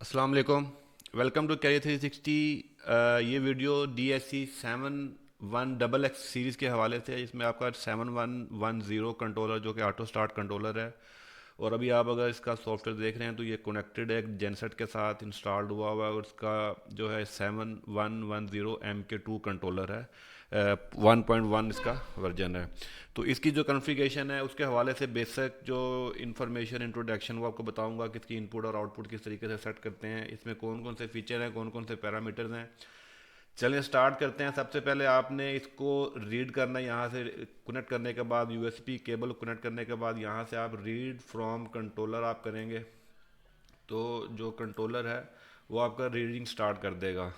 अस्सलाम वालेकुम। Welcome to career 360। ये वीडियो DSC 71XX सीरीज़ के हवाले से है। इसमें आपका 7110 कंट्रोलर जो कि ऑटो स्टार्ट कंट्रोलर है। और अभी आप अगर इसका सॉफ्टवेयर देख रहे हैं तो ये कनेक्टेड है जेनसेट के साथ इंस्टॉल्ड हुआ हुआ है, और इसका जो है 7110 MK2 कंट्रोलर है। 1.1 इसका वर्जन है। तो इसकी जो कॉन्फ़िगरेशन है उसके हवाले से बेसिक जो इन्फॉर्मेशन इंट्रोडक्शन वो आपको बताऊंगा कि इसकी इनपुट और आउटपुट किस तरीके से सेट करते हैं, इसमें कौन कौन से फीचर हैं, कौन कौन से पैरामीटर्स हैं। चलिए स्टार्ट करते हैं। सबसे पहले आपने इसको रीड करना है। यहाँ से कनेक्ट करने के बाद USB केबल कनेक्ट करने के बाद यहाँ से आप रीड फ्रॉम कंट्रोलर आप करेंगे तो जो कंट्रोलर है वो आपका रीडिंग स्टार्ट कर देगा।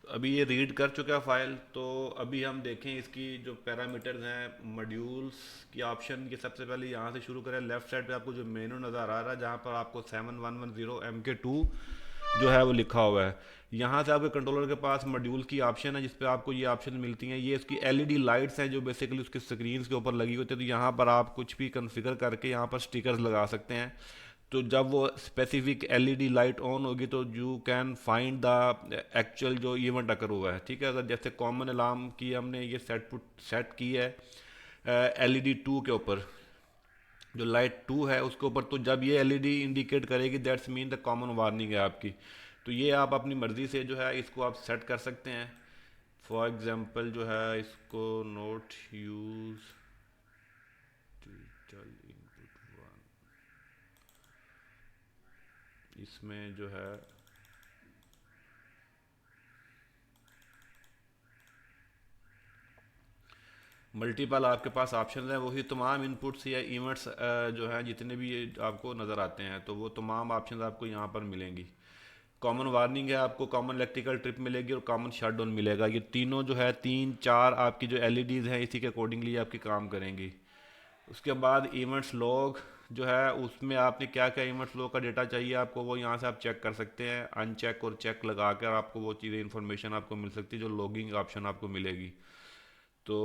तो अभी ये रीड कर चुका है फाइल। तो अभी हम देखें इसकी जो पैरामीटर्स हैं मॉड्यूल्स की ऑप्शन की। सबसे पहले यहाँ से शुरू करें। लेफ्ट साइड पे आपको जो मेनू नज़र आ रहा है जहाँ पर आपको 7110 MK2 जो है वो लिखा हुआ है। यहाँ से आपके कंट्रोलर के पास मॉड्यूल की ऑप्शन है जिस पे आपको ये ऑप्शन मिलती हैं। ये इसकी LED लाइट्स हैं जो बेसिकली उसकी स्क्रीन के ऊपर लगी होती है। तो यहाँ पर आप कुछ भी कन्फिगर करके यहाँ पर स्टिकर्स लगा सकते हैं। तो जब वो स्पेसिफिक LED लाइट ऑन होगी तो you can find the actual जो इवेंट अकर हुआ है। ठीक है, अगर जैसे कॉमन अलार्म की हमने ये सेट की है LED 2 के ऊपर, जो लाइट 2 है उसके ऊपर, तो जब ये LED इंडिकेट करेगी that's mean the common warning है आपकी। तो ये आप अपनी मर्ज़ी से जो है इसको आप सेट कर सकते हैं। फॉर एग्जांपल जो है इसको note use digital input one, इसमें जो है मल्टीपल आपके पास ऑप्शन है। वही तमाम इनपुट्स या इवेंट्स जो हैं जितने भी ये आपको नज़र आते हैं तो वो तमाम ऑप्शन आपको यहाँ पर मिलेंगी। कॉमन वार्निंग है, आपको कॉमन इलेक्ट्रिकल ट्रिप मिलेगी और कॉमन शटडाउन मिलेगा। ये तीनों जो है तीन चार आपकी जो LEDs हैं इसी के अकॉर्डिंगली आपकी काम करेंगी। उसके बाद इवेंट्स लॉग जो है उसमें आपने क्या क्या इवेंट्स लॉग का डेटा चाहिए आपको वो यहाँ से आप चेक कर सकते हैं। अनचेक और चेक लगा कर आपको वो चीज़ें इंफॉर्मेशन आपको मिल सकती है जो लॉगिंग ऑप्शन आपको मिलेगी। तो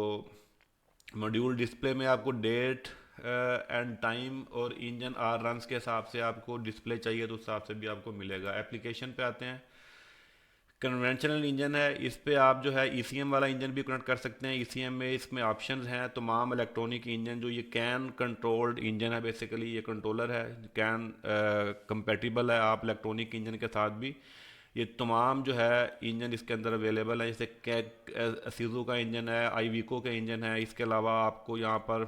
मॉड्यूल डिस्प्ले में आपको डेट एंड टाइम और इंजन आर रन्स के हिसाब से आपको डिस्प्ले चाहिए तो उस हिसाब से भी आपको मिलेगा। एप्लीकेशन पे आते हैं। कन्वेंशनल इंजन है, इस पे आप जो है ECM वाला इंजन भी कनेक्ट कर सकते हैं। ECM में इसमें ऑप्शंस हैं तमाम इलेक्ट्रॉनिक इंजन। जो ये कैन कंट्रोल्ड इंजन है बेसिकली ये कंट्रोलर है कैन कंपेटिबल है आप इलेक्ट्रॉनिक इंजन के साथ भी। ये तमाम जो है इंजन इसके अंदर अवेलेबल है। जैसे सीजो का इंजन है, आईवीको का इंजन है। इसके अलावा आपको यहाँ पर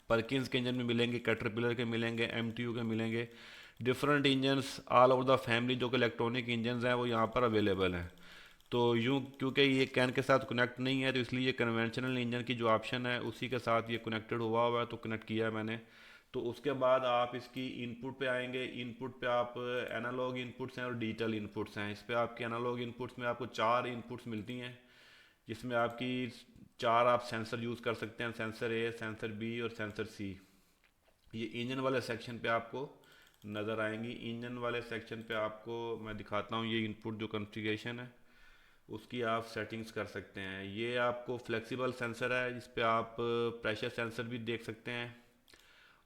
परकिंस के इंजन भी मिलेंगे, कैटरपिलर के मिलेंगे, MTU के मिलेंगे। Different engines all over the family जो कि इलेक्ट्रॉनिक इंजन्स हैं वो यहाँ पर अवेलेबल हैं। तो यूँ क्योंकि ये कैन के साथ कनेक्ट नहीं है तो इसलिए कन्वेंशनल इंजन की जो ऑप्शन है उसी के साथ ये कनेक्टेड हुआ है तो कनेक्ट किया है मैंने। तो उसके बाद आप इसकी इनपुट पे आएंगे। इनपुट पे आप एनालॉग इनपुट्स हैं और डिजिटल इनपुट्स हैं। इस पे आपके एनालॉग इनपुट्स में आपको चार इनपुट्स मिलती हैं जिसमें आपकी चार आप सेंसर यूज़ कर सकते हैं। सेंसर A, सेंसर B और सेंसर C। ये इंजन वाले सेक्शन पे आपको नज़र आएंगी। इंजन वाले सेक्शन पे आपको मैं दिखाता हूँ ये इनपुट जो कॉन्फ़िगरेशन है उसकी आप सेटिंग्स कर सकते हैं। ये आपको फ्लेक्सिबल सेंसर है जिस पे आप प्रेशर सेंसर भी देख सकते हैं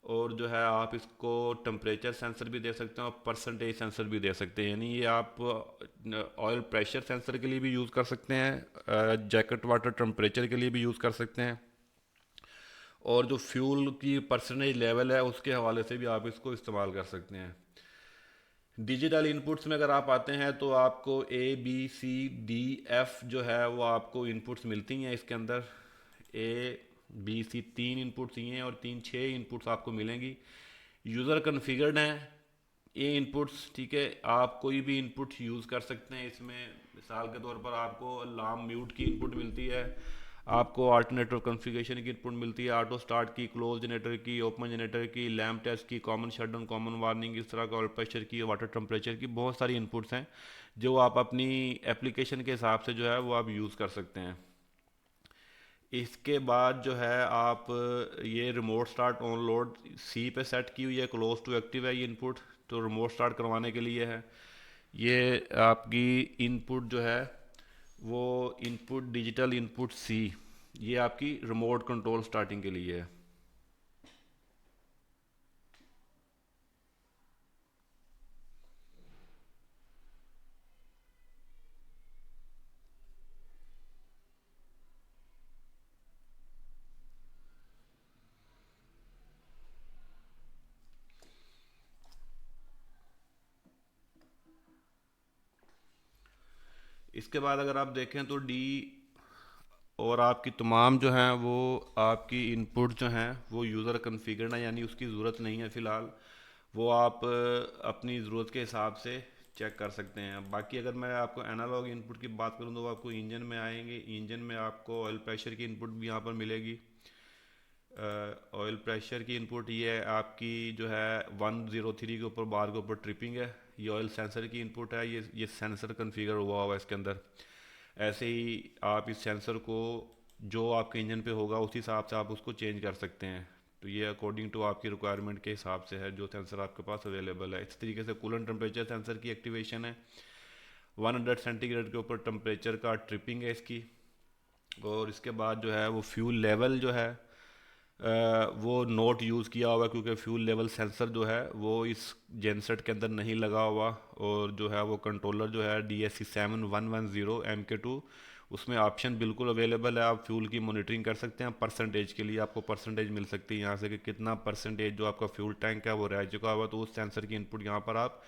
और जो है आप इसको टेम्परेचर सेंसर भी दे सकते हैं और परसेंटेज सेंसर भी दे सकते हैं। यानी ये आप ऑयल प्रेशर सेंसर के लिए भी यूज़ कर सकते हैं, जैकेट वाटर टेम्परेचर के लिए भी यूज़ कर सकते हैं, और जो फ्यूल की परसेंटेज लेवल है उसके हवाले से भी आप इसको इस्तेमाल कर सकते हैं। डिजिटल इनपुट्स में अगर आप आते हैं तो आपको ABCDF जो है वो आपको इनपुट्स मिलती हैं इसके अंदर। ABC तीन इनपुट्स ही हैं और तीन छः इनपुट्स आपको मिलेंगी। यूज़र कन्फिगर्ड हैं ये इनपुट्स। ठीक है, आप कोई भी इनपुट यूज़ कर सकते हैं इसमें। मिसाल के तौर पर आपको अलार्म म्यूट की इनपुट मिलती है, आपको अल्टरनेटर कॉन्फ़िगरेशन की इनपुट मिलती है, ऑटो स्टार्ट की, क्लोज जनरेटर की, ओपन जनरेटर की, लैम्प टेस्ट की, कॉमन शटडाउन, कॉमन वार्निंग, इस तरह का ऑयल प्रेशर की, वाटर टेम्परेचर की, बहुत सारी इनपुट्स हैं जो आप अपनी एप्लीकेशन के हिसाब से जो है वो आप यूज़ कर सकते हैं। इसके बाद जो है आप ये remote start on load C पे सेट की हुई है, क्लोज टू एक्टिव है ये इनपुट। तो रिमोट स्टार्ट करवाने के लिए है। ये आपकी इनपुट जो है वो इनपुट डिजिटल इनपुट C, ये आपकी रिमोट कंट्रोल स्टार्टिंग के लिए है। इसके बाद अगर आप देखें तो डी और आपकी तमाम जो हैं वो आपकी इनपुट जो हैं वो यूज़र कन्फिगर्ड है, यानी उसकी ज़रूरत नहीं है फ़िलहाल। वो आप अपनी ज़रूरत के हिसाब से चेक कर सकते हैं। बाकी अगर मैं आपको एनालॉग इनपुट की बात करूं तो आपको इंजन में आएंगे। इंजन में आपको ऑयल प्रेशर की इनपुट भी यहाँ पर मिलेगी। ऑयल प्रेशर की इनपुट ये है आपकी जो है 103 के ऊपर बार के ऊपर ट्रिपिंग है। ये ऑयल सेंसर की इनपुट है, ये सेंसर कन्फिगर हुआ हुआ है इसके अंदर। ऐसे ही आप इस सेंसर को जो आपके इंजन पे होगा उस हिसाब से आप उसको चेंज कर सकते हैं। तो ये अकॉर्डिंग टू आपकी रिक्वायरमेंट के हिसाब से है जो सेंसर आपके पास अवेलेबल है। इस तरीके से कूलेंट टेम्परेचर सेंसर की एक्टिवेशन है। 100 सेंटीग्रेड के ऊपर टेम्परेचर का ट्रिपिंग है इसकी। और इसके बाद जो है वो फ्यूल लेवल जो है वो नोट यूज़ किया हुआ है, क्योंकि फ्यूल लेवल सेंसर जो है वो इस जेनसेट के अंदर नहीं लगा हुआ। और जो है वो कंट्रोलर जो है DSC7110 MK2, उसमें ऑप्शन बिल्कुल अवेलेबल है। आप फ्यूल की मॉनिटरिंग कर सकते हैं। परसेंटेज के लिए आपको परसेंटेज मिल सकती है यहाँ से कि कितना परसेंटेज जो आपका फ्यूल टैंक है वो रह चुका हुआ, तो उस सेंसर की इनपुट यहाँ पर आप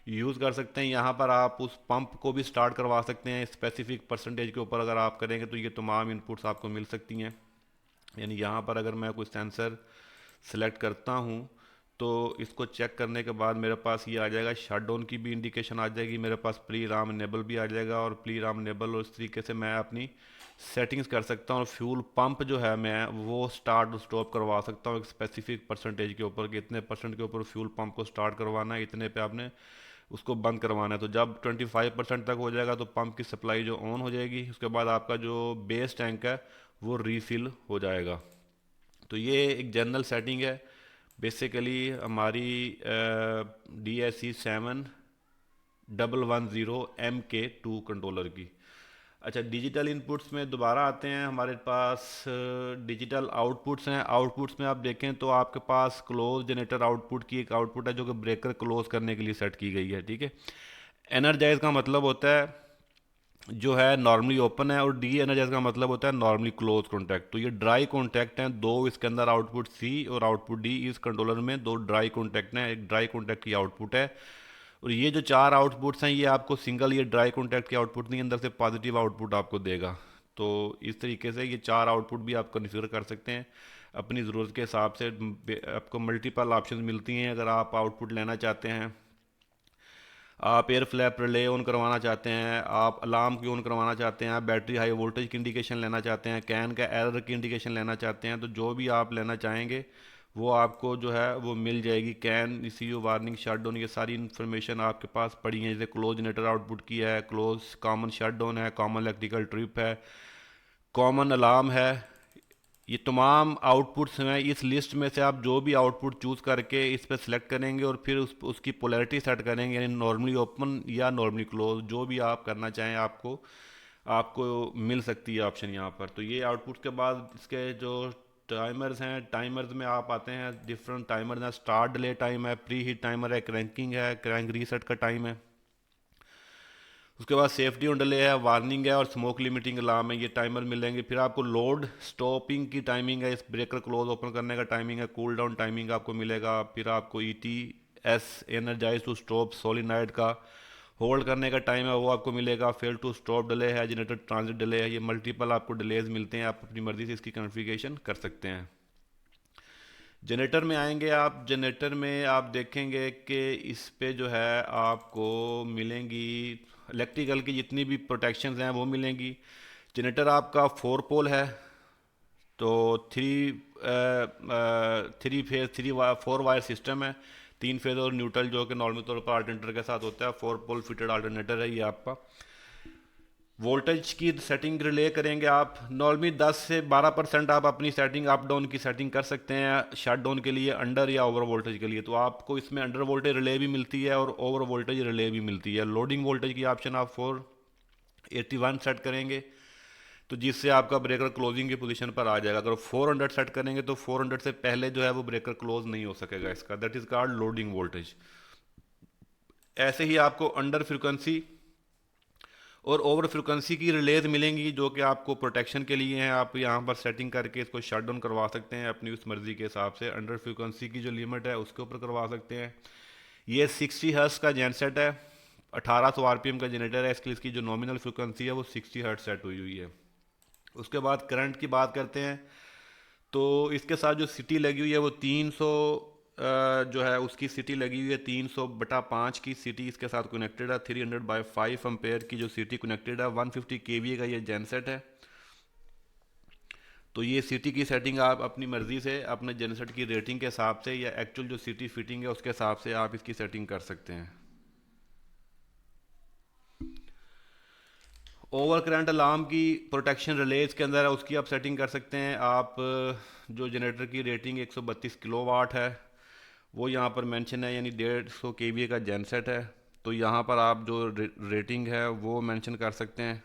यूज़ कर सकते हैं। यहाँ पर आप उस पंप को भी स्टार्ट करवा सकते हैं स्पेसिफिक परसेंटेज के ऊपर। अगर आप करेंगे तो ये तमाम इनपुट्स आपको मिल सकती हैं। यानी यहाँ पर अगर मैं कोई सेंसर सेलेक्ट करता हूँ तो इसको चेक करने के बाद मेरे पास ये आ जाएगा, शट डाउन की भी इंडिकेशन आ जाएगी, मेरे पास प्री राम इनेबल भी आ जाएगा। और प्री राम इनेबल और इस तरीके से मैं अपनी सेटिंग्स कर सकता हूँ। और फ्यूल पंप जो है मैं वो स्टार्ट और स्टॉप करवा सकता हूँ एक स्पेसिफिक परसेंटेज के ऊपर कि इतने परसेंट के ऊपर फ्यूल पंप को स्टार्ट करवाना है, इतने पे आपने उसको बंद करवाना है। तो जब 25% तक हो जाएगा तो पंप की सप्लाई जो ऑन हो जाएगी, उसके बाद आपका जो बेस टैंक है वो रीफिल हो जाएगा। तो ये एक जनरल सेटिंग है बेसिकली हमारी DSC7110 MK2 कंट्रोलर की। अच्छा, डिजिटल इनपुट्स में दोबारा आते हैं। हमारे पास डिजिटल आउटपुट्स हैं। आउटपुट्स में आप देखें तो आपके पास क्लोज जनरेटर आउटपुट की एक आउटपुट है जो कि ब्रेकर क्लोज करने के लिए सेट की गई है, ठीक है। एनर्जाइज का मतलब होता है जो है नॉर्मली ओपन है, और डी एनर्जाइज का मतलब होता है नॉर्मली क्लोज कॉन्टैक्ट। तो ये ड्राई कॉन्टैक्ट हैं दो इसके अंदर, आउटपुट सी और आउटपुट डी। इस कंट्रोलर में दो ड्राई कॉन्टैक्ट हैं, एक ड्राई कॉन्टैक्ट की आउटपुट है। और ये जो चार आउटपुट्स हैं ये आपको सिंगल ये ड्राई कॉन्टैक्ट की आउटपुट नहीं, अंदर से पॉजिटिव आउटपुट आपको देगा। तो इस तरीके से ये चार आउटपुट भी आप कन्फिगर कर सकते हैं अपनी ज़रूरत के हिसाब से। आपको मल्टीपल ऑप्शन मिलती हैं अगर आप आउटपुट लेना चाहते हैं। आप एयर फ्लैप रिले ऑन करवाना चाहते हैं, आप अलार्म की ऑन करवाना चाहते हैं, आप बैटरी हाई वोल्टेज की इंडिकेशन लेना चाहते हैं, कैन का एरर की इंडिकेशन लेना चाहते हैं, तो जो भी आप लेना चाहेंगे वो आपको जो है वो मिल जाएगी। Can ECU warning shut down, ये सारी इन्फॉर्मेशन आपके पास पड़ी है। जैसे क्लोज जनरेटर आउटपुट की है, क्लोज कॉमन शट डाउन है, कॉमन इलेक्ट्रिकल ट्रिप है, कॉमन अलार्म है। ये तमाम आउटपुट्स हैं। इस लिस्ट में से आप जो भी आउटपुट चूज़ करके इस पर सिलेक्ट करेंगे और फिर उसकी पोलैरिटी सेट करेंगे, यानी नॉर्मली ओपन या नॉर्मली क्लोज, जो भी आप करना चाहें आपको आपको मिल सकती है ऑप्शन यहाँ पर। तो ये आउटपुट के बाद इसके जो टाइमर्स हैं, टाइमर्स में आप आते हैं डिफरेंट टाइमर्स हैं। स्टार्ट डिले टाइम है, प्री हीट टाइमर है, क्रैंकिंग है, क्रैंक रीसेट का टाइम है। उसके बाद सेफ्टी ऑन डिले है, वार्निंग है और स्मोक लिमिटिंग अलार्म है। ये टाइमर मिलेंगे। फिर आपको लोड स्टॉपिंग की टाइमिंग है, इस ब्रेकर क्लोज ओपन करने का टाइमिंग है, कूल डाउन टाइमिंग आपको मिलेगा। फिर आपको ETS energise to stop solenoid का होल्ड करने का टाइम है वो आपको मिलेगा। फेल टू स्टॉप डिले है, जनरेटर ट्रांजिट डिले है। ये मल्टीपल आपको डिलेज मिलते हैं, आप अपनी मर्जी से इसकी कॉन्फ़िगरेशन कर सकते हैं। जनरेटर में आएंगे आप, जनरेटर में आप देखेंगे कि इस पे जो है आपको मिलेंगी इलेक्ट्रिकल की जितनी भी प्रोटेक्शंस हैं वो मिलेंगी। जनरेटर आपका 4 पोल है, तो थ्री फेज 4 वायर सिस्टम है। 3 फेज और न्यूट्रल जो कि नॉर्मल तौर पर अल्टरनेटर के साथ होता है। 4 पोल फिटेड अल्टरनेटर है ये आपका। वोल्टेज की सेटिंग रिले करेंगे आप, नॉर्मली 10 से 12% आप अपनी सेटिंग अप डाउन की सेटिंग कर सकते हैं शट डाउन के लिए, अंडर या ओवर वोल्टेज के लिए। तो आपको इसमें अंडर वोल्टेज रिले भी मिलती है और ओवर वोल्टेज रिले भी मिलती है। लोडिंग वोल्टेज की ऑप्शन आप 481 सेट करेंगे तो जिससे आपका ब्रेकर क्लोजिंग की पोजीशन पर आ जाएगा। अगर 400 सेट करेंगे तो 400 से पहले जो है वो ब्रेकर क्लोज नहीं हो सकेगा इसका, that is called loading voltage. ऐसे ही आपको अंडर फ्रिक्वेंसी और ओवर फ्रिक्वेंसी की रिलेज मिलेंगी जो कि आपको प्रोटेक्शन के लिए हैं। आप यहाँ पर सेटिंग करके इसको शट डाउन करवा सकते हैं अपनी उस मर्ज़ी के हिसाब से। अंडर फ्रिक्वेंसी की जो लिमिट है उसके ऊपर करवा सकते हैं। ये 60 हर्ट्ज़ का जेनसेट है, 1800 आरपीएम का जनरेटर है, इसकी इसकी जो नॉमिनल फ्रिक्वेंसी है वो 60 हर्ट्ज सेट हुई हुई है। उसके बाद करंट की बात करते हैं, तो इसके साथ जो सिटी लगी हुई है वो 300 जो है उसकी सिटी लगी हुई है, 300/5 की सिटी इसके साथ कनेक्टेड है। 300/5 एम्पेयर की जो सिटी कनेक्टेड है, 150 केवीए का ये जेनसेट है। तो ये सिटी की सेटिंग आप अपनी मर्ज़ी से अपने जेनसेट की रेटिंग के हिसाब से या एक्चुअल जो सिटी फिटिंग है उसके हिसाब से आप इसकी सेटिंग कर सकते हैं। ओवर करंट अलार्म की प्रोटेक्शन रिलेज के अंदर है, उसकी आप सेटिंग कर सकते हैं। आप जो जनरेटर की रेटिंग 132 किलोवाट है वो यहाँ पर मेंशन है, यानी 150 केवीए का जेनसेट है। तो यहाँ पर आप जो रेटिंग है वो मेंशन कर सकते हैं।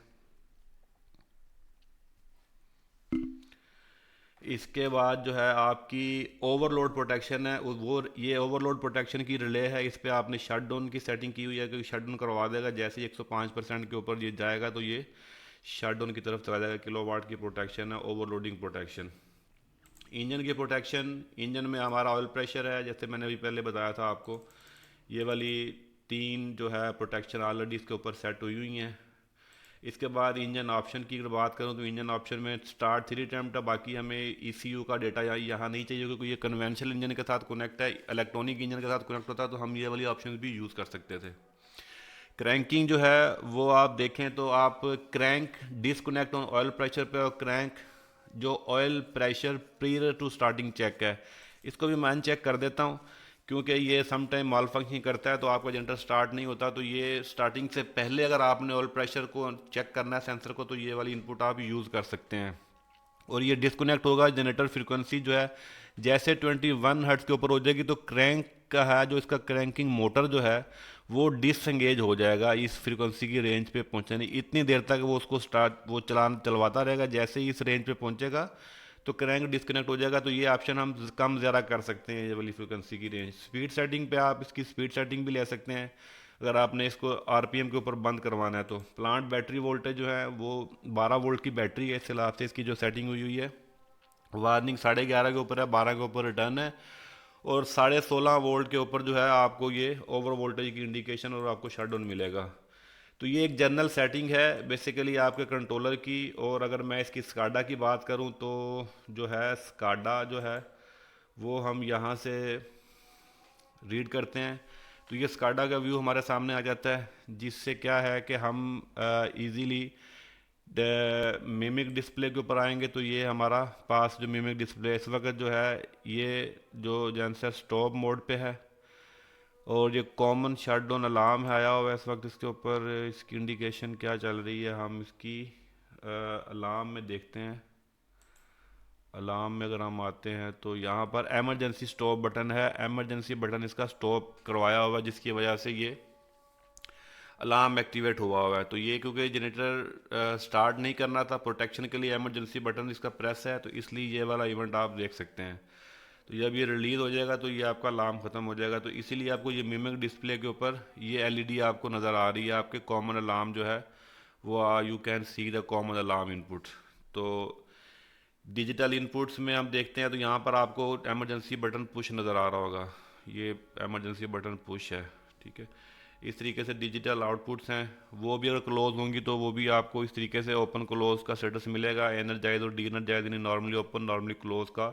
इसके बाद जो है आपकी ओवरलोड प्रोटेक्शन है, वो ये ओवरलोड प्रोटेक्शन की रिले है, इस पर आपने शट डाउन की सेटिंग की हुई है, क्योंकि शट डाउन करवा देगा जैसे ही 105% के ऊपर ये जाएगा तो ये शट डाउन की तरफ चला जाएगा। किलोवाट की प्रोटेक्शन है, ओवरलोडिंग प्रोटेक्शन। इंजन की प्रोटेक्शन, इंजन में हमारा ऑयल प्रेशर है, जैसे मैंने अभी पहले बताया था आपको, ये वाली 3 जो है प्रोटेक्शन ऑलरेडी इसके ऊपर सेट हुई हुई हैं। इसके बाद इंजन ऑप्शन की अगर बात करूं तो इंजन ऑप्शन में स्टार्ट 3 अटैम्प्ट है, बाकी हमें ईसीयू का डेटा यहाँ नहीं चाहिए, क्योंकि ये कन्वेंशनल इंजन के साथ कनेक्ट है, इलेक्ट्रॉनिक इंजन के साथ कनेक्ट होता है, तो हम ये वाली ऑप्शन भी यूज़ कर सकते थे। क्रैंकिंग जो है वो आप देखें तो आप crank disconnect on oil pressure पे, और क्रैंक जो oil pressure prior to starting check है, इसको भी मैं अनचेक कर देता हूँ, क्योंकि ये सम टाइम माल फंक्शन करता है, तो आपका जनरेटर स्टार्ट नहीं होता। तो ये स्टार्टिंग से पहले अगर आपने ऑयल प्रेशर को चेक करना है सेंसर को, तो ये वाली इनपुट आप यूज़ कर सकते हैं। और ये डिस्कनेक्ट होगा जनरेटर फ्रीक्वेंसी जो है जैसे 21 हर्ट्ज के ऊपर हो जाएगी, तो क्रैंक का है जो इसका क्रैंकिंग मोटर जो है वो डिसएंगेज हो जाएगा इस फ्रीक्वेंसी की रेंज पे पहुंचने नहीं, इतनी देर तक वो उसको वो चलवाता रहेगा। जैसे ही इस रेंज पे पहुंचेगा तो क्रैंक डिस्कनेक्ट हो जाएगा। तो ये ऑप्शन हम कम ज़्यादा कर सकते हैं, ये वाली फ्रीक्वेंसी की रेंज। स्पीड सेटिंग पे आप इसकी स्पीड सेटिंग भी ले सकते हैं, अगर आपने इसको आरपीएम के ऊपर बंद करवाना है तो। प्लांट बैटरी वोल्टेज जो है वो 12 वोल्ट की बैटरी है, इस हिसाब से इसकी जो सेटिंग हुई हुई है। वार्निंग 11:30 के ऊपर है, 12 के ऊपर रिटर्न है, और 16.5 वोल्ट के ऊपर जो है आपको ये ओवर वोल्टेज की इंडिकेशन और आपको शट डाउन मिलेगा। तो ये एक जनरल सेटिंग है बेसिकली आपके कंट्रोलर की। और अगर मैं इसकी स्काडा की बात करूं तो जो है स्काडा जो है वो हम यहाँ से रीड करते हैं, तो ये स्काडा का व्यू हमारे सामने आ जाता है, जिससे क्या है कि हम इजीली मिमिक डिस्प्ले के ऊपर आएंगे। तो ये हमारा पास जो मिमिक डिस्प्ले इस वक्त जो है ये जो जैसे स्टॉप मोड पे है, और ये कॉमन शट डाउन अलार्म है आया हुआ है इस वक्त इसके ऊपर। इसकी इंडिकेशन क्या चल रही है, हम इसकी अलार्म में देखते हैं। अलार्म में अगर हम आते हैं तो यहाँ पर एमरजेंसी स्टॉप बटन है, एमरजेंसी बटन इसका स्टॉप करवाया हुआ है, जिसकी वजह से ये अलार्म एक्टिवेट हुआ हुआ है। तो ये क्योंकि जनरेटर स्टार्ट नहीं करना था, प्रोटेक्शन के लिए एमरजेंसी बटन इसका प्रेस है, तो इसलिए ये वाला इवेंट आप देख सकते हैं। तो जब ये रिलीज़ हो जाएगा तो ये आपका अलार्म ख़त्म हो जाएगा। तो इसीलिए आपको ये मिमिक डिस्प्ले के ऊपर ये एलईडी आपको नज़र आ रही है, आपके कॉमन अलार्म जो है वो you can see the common alarm input. तो डिजिटल इनपुट्स में हम देखते हैं तो यहाँ पर आपको एमरजेंसी बटन पुश नज़र आ रहा होगा, ये एमरजेंसी बटन पुश है, ठीक है। इस तरीके से डिजिटल आउटपुट्स हैं, वो भी अगर क्लोज होंगी तो वो भी आपको इस तरीके से ओपन क्लोज का स्टेटस मिलेगा, एनर्जाइज और डी एनर्जाइज, यानी नॉर्मली ओपन नॉर्मली क्लोज का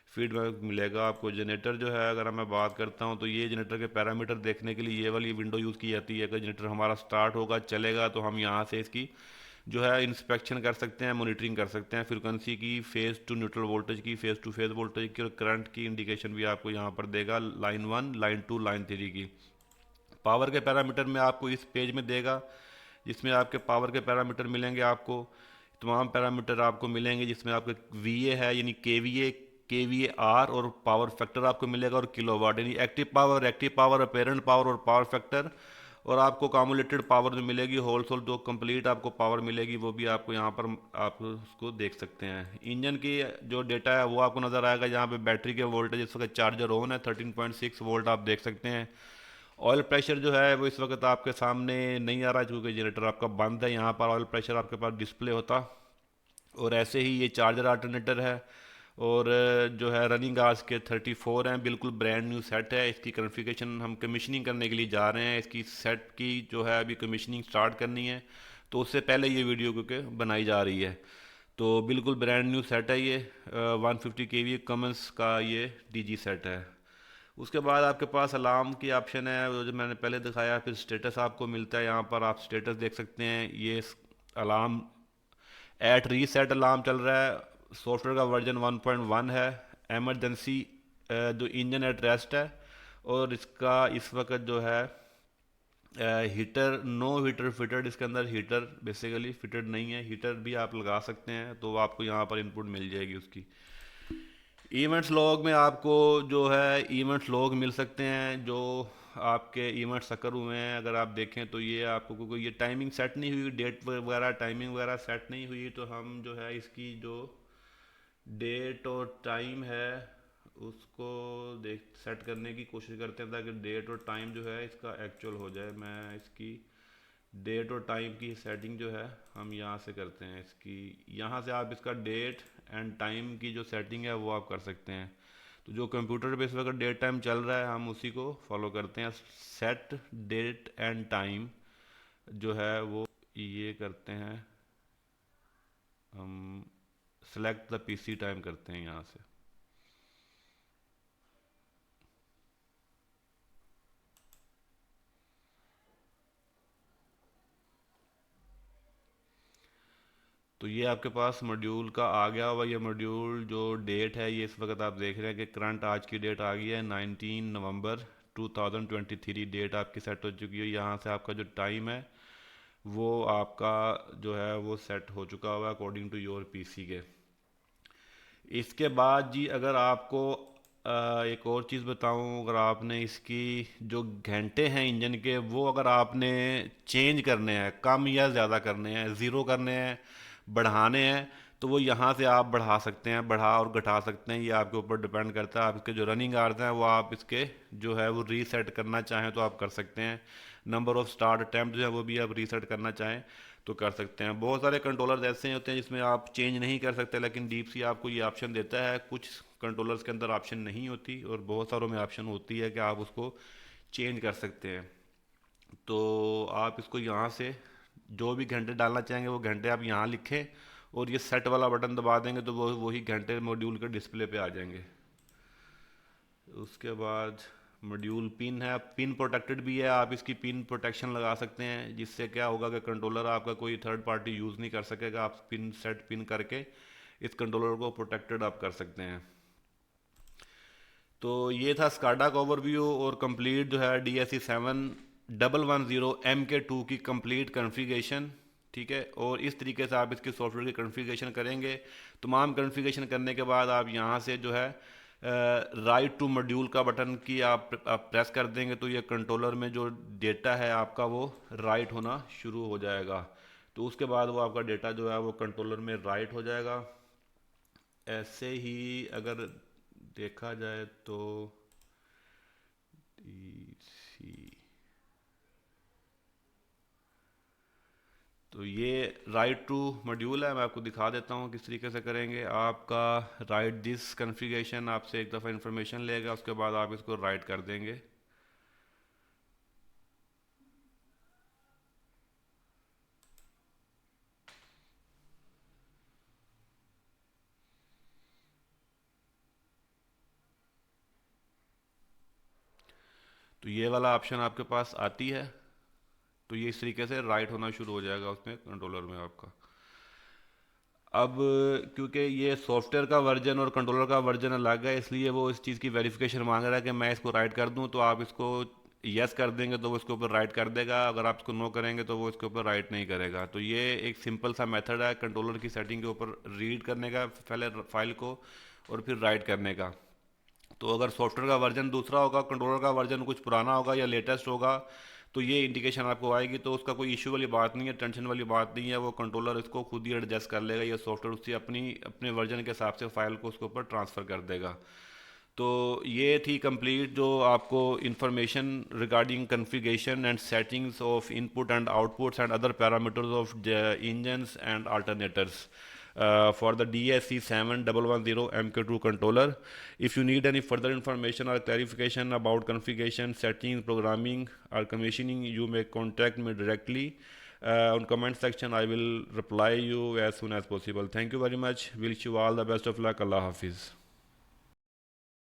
फीडबैक मिलेगा आपको। जनरेटर जो है अगर मैं बात करता हूँ तो ये जनरेटर के पैरामीटर देखने के लिए ये वाली विंडो यूज़ की जाती है। अगर जनरेटर हमारा स्टार्ट होगा चलेगा तो हम यहाँ से इसकी जो है इंस्पेक्शन कर सकते हैं, मॉनिटरिंग कर सकते हैं, फ्रीक्वेंसी की, फेज़ टू न्यूट्रल वोल्टेज की, फेज़ टू फेज़ वोल्टेज की, और करंट की इंडिकेशन भी आपको यहाँ पर देगा, लाइन 1 लाइन 2 लाइन 3 की। पावर के पैरामीटर में आपको इस पेज में देगा, जिसमें आपके पावर के पैरामीटर मिलेंगे, आपको तमाम पैरामीटर आपको मिलेंगे, जिसमें आपके वीए है यानी केवीए, केवीए आर, और पावर फैक्टर आपको मिलेगा, और किलोवाट यानी एक्टिव पावर, अपेरेंट पावर और पावर फैक्टर। और आपको कम्युलेटेड पावर जो मिलेगी होलसेल जो कंप्लीट आपको पावर मिलेगी वो भी आपको यहाँ पर आप उसको देख सकते हैं। इंजन की जो डेटा है वो आपको नज़र आएगा, जहाँ पे बैटरी के वोल्टेज इस वक्त चार्जर ऑन है, 13.6 वोल्ट आप देख सकते हैं। ऑयल प्रेशर जो है वो इस वक्त आपके सामने नहीं आ रहा क्योंकि जनरेटर आपका बंद है, यहाँ पर ऑयल प्रेशर आपके पास डिस्प्ले होता। और ऐसे ही ये चार्जर अल्टरनेटर है, और जो है रनिंग आवर्स के 34 हैं, बिल्कुल ब्रांड न्यू सेट है। इसकी कन्फिगरेशन हम कमीशनिंग करने के लिए जा रहे हैं, इसकी सेट की जो है अभी कमीशनिंग स्टार्ट करनी है, तो उससे पहले ये वीडियो क्योंकि बनाई जा रही है। तो बिल्कुल ब्रांड न्यू सेट है ये, 150 kV कमन्स का ये डीजी सेट है। उसके बाद आपके पास अलार्म की ऑप्शन है, वो जो मैंने पहले दिखाया। फिर स्टेटस आपको मिलता है, यहाँ पर आप स्टेटस देख सकते हैं। ये अलार्म एट रीसेट अलार्म चल रहा है, सॉफ्टवेयर का वर्जन 1.1 है। एमरजेंसी जो इंजन एट रेस्ट है, और इसका इस वक्त जो है हीटर, नो हीटर फिटेड, इसके अंदर हीटर बेसिकली फिटेड नहीं है। हीटर भी आप लगा सकते हैं, तो आपको यहाँ पर इनपुट मिल जाएगी उसकी। इवेंट्स लॉग में आपको जो है इवेंट्स लॉग मिल सकते हैं, जो आपके इवेंट्स अकर हुए हैं। अगर आप देखें तो ये आपको कोई ये टाइमिंग सेट नहीं हुई, डेट वगैरह टाइमिंग वगैरह सेट नहीं हुई, तो हम जो है इसकी जो डेट और टाइम है उसको देख सेट करने की कोशिश करते हैं, ताकि डेट और टाइम जो है इसका एक्चुअल हो जाए। मैं इसकी डेट और टाइम की सेटिंग जो है हम यहाँ से करते हैं इसकी। यहाँ से आप इसका डेट एंड टाइम की जो सेटिंग है वो आप कर सकते हैं। तो जो कंप्यूटर पे इस वक्त डेट टाइम चल रहा है हम उसी को फॉलो करते हैं। सेट डेट एंड टाइम जो है वो ये करते हैं हम, सेलेक्ट द पीसी टाइम करते हैं यहाँ से। तो ये आपके पास मॉड्यूल का आ गया हुआ। ये मॉड्यूल जो डेट है, ये इस वक्त आप देख रहे हैं कि करंट आज की डेट आ गई है 19 नवंबर 2023 डेट आपकी सेट हो चुकी है। यहाँ से आपका जो टाइम है वो आपका जो है वो सेट हो चुका हुआ है अकॉर्डिंग टू योर पीसी के। इसके बाद जी अगर आपको एक और चीज़ बताऊं, अगर आपने इसकी जो घंटे हैं इंजन के, वो अगर आपने चेंज करने हैं, कम या ज़्यादा करने हैं, ज़ीरो करने हैं, बढ़ाने हैं, तो वो यहाँ से आप बढ़ा सकते हैं, बढ़ा और घटा सकते हैं। ये आपके ऊपर डिपेंड करता है। आप इसके जो रनिंग आवर्स हैं वो आप इसके जो है वो रीसेट करना चाहें तो आप कर सकते हैं। नंबर ऑफ़ स्टार्ट अटैम्प्ट जो है वो भी आप रीसेट करना चाहें तो कर सकते हैं। बहुत सारे कंट्रोलर्स ऐसे होते हैं जिसमें आप चेंज नहीं कर सकते, लेकिन डीप सी आपको ये ऑप्शन देता है। कुछ कंट्रोलर्स के अंदर ऑप्शन नहीं होती और बहुत सारों में ऑप्शन होती है कि आप उसको चेंज कर सकते हैं। तो आप इसको यहाँ से जो भी घंटे डालना चाहेंगे वो घंटे आप यहाँ लिखें, और ये सेट वाला बटन दबा देंगे तो वो वही घंटे मॉड्यूल के डिस्प्ले पे आ जाएंगे। उसके बाद मॉड्यूल पिन है, पिन प्रोटेक्टेड भी है। आप इसकी पिन प्रोटेक्शन लगा सकते हैं, जिससे क्या होगा कि कंट्रोलर आपका कोई थर्ड पार्टी यूज़ नहीं कर सकेगा। आप पिन सेट पिन करके इस कंट्रोलर को प्रोटेक्टेड आप कर सकते हैं। तो ये था स्काडा का ओवरव्यू और कंप्लीट जो है DSC 7 110 MK2 की कंप्लीट कॉन्फ़िगरेशन। ठीक है, और इस तरीके से आप इसके सॉफ्टवेयर की कॉन्फ़िगरेशन करेंगे। तमाम कॉन्फ़िगरेशन करने के बाद आप यहाँ से जो है राइट टू मॉड्यूल का बटन की आप प्रेस कर देंगे, तो ये कंट्रोलर में जो डेटा है आपका वो राइट होना शुरू हो जाएगा। तो उसके बाद वो आपका डेटा जो है वो कंट्रोलर में राइट हो जाएगा। ऐसे ही अगर देखा जाए तो DC, तो ये राइट टू मॉड्यूल है। मैं आपको दिखा देता हूँ किस तरीके से करेंगे। आपका राइट दिस कॉन्फ़िगरेशन आपसे एक दफ़ा इन्फॉर्मेशन लेगा, उसके बाद आप इसको राइट कर देंगे। तो ये वाला ऑप्शन आपके पास आती है, तो ये इस तरीके से राइट होना शुरू हो जाएगा उसमें कंट्रोलर में आपका। अब क्योंकि ये सॉफ्टवेयर का वर्जन और कंट्रोलर का वर्जन अलग है, इसलिए वो इस चीज़ की वेरिफिकेशन मांग रहा है कि मैं इसको राइट कर दूं। तो आप इसको यस कर देंगे तो वो इसके ऊपर राइट कर देगा, अगर आप इसको नो करेंगे तो वो इसके ऊपर राइट नहीं करेगा। तो ये एक सिंपल सा मेथड है कंट्रोलर की सेटिंग के ऊपर रीड करने का पहले फाइल को, और फिर राइट करने का। तो अगर सॉफ्टवेयर का वर्जन दूसरा होगा, कंट्रोलर का वर्जन कुछ पुराना होगा या लेटेस्ट होगा, तो ये इंडिकेशन आपको आएगी। तो उसका कोई इशू वाली बात नहीं है, टेंशन वाली बात नहीं है। वो कंट्रोलर इसको खुद ही एडजस्ट कर लेगा, या सॉफ्टवेयर उससे अपने वर्जन के हिसाब से फाइल को उसके ऊपर ट्रांसफ़र कर देगा। तो ये थी कंप्लीट जो आपको information regarding configuration and settings of input and outputs and other parameters of engines and alternators. for the DSC 7110 MK2 controller. If you need any further information or clarification about configuration, settings, programming or commissioning, you may contact me directly on comment section. I will reply you as soon as possible. Thank you very much. Wish you all the best of luck. Allah Hafiz.